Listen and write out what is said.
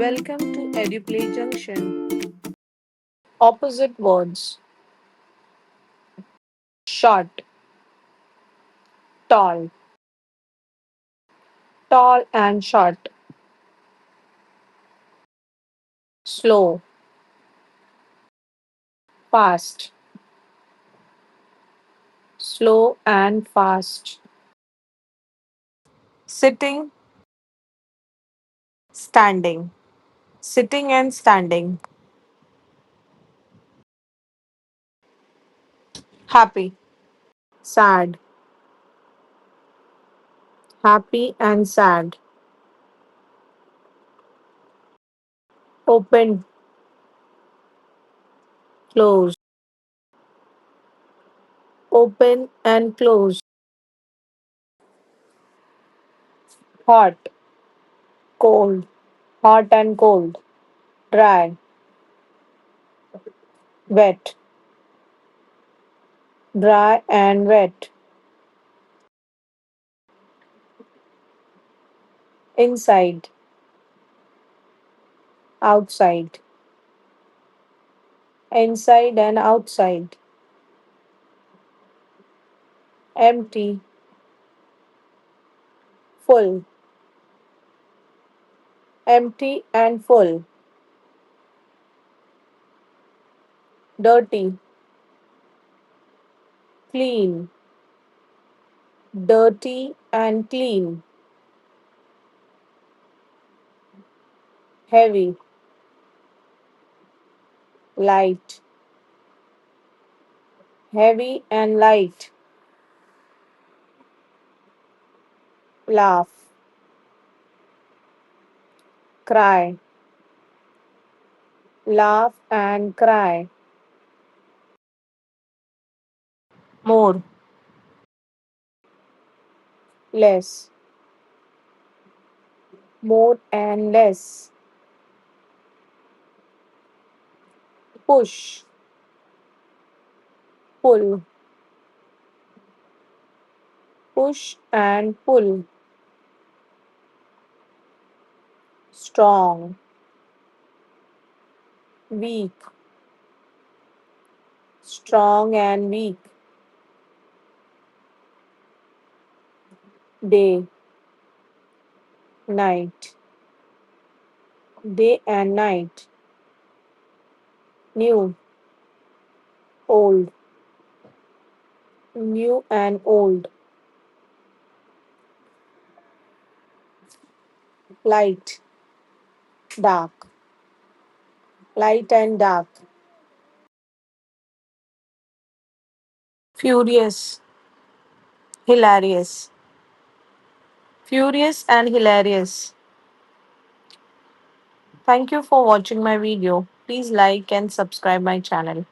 Welcome to EduPlay Junction. Opposite words: short, tall, tall and short, slow, fast, slow and fast, sitting, standing, sitting and standing, happy, sad, happy and sad, open, close, open and close, hot, cold, hot and cold, dry, wet, dry and wet, inside, outside, inside and outside, empty, full, empty and full, dirty, clean, dirty and clean, heavy, light, heavy and light, laugh, cry, laugh and cry, more, less, more and less, push, pull, push and pull, strong, weak, strong and weak, day, night, day and night, new, old, new and old, light, dark, light and dark, furious, hilarious, furious and hilarious. Thank you for watching my video. Please like and subscribe my channel.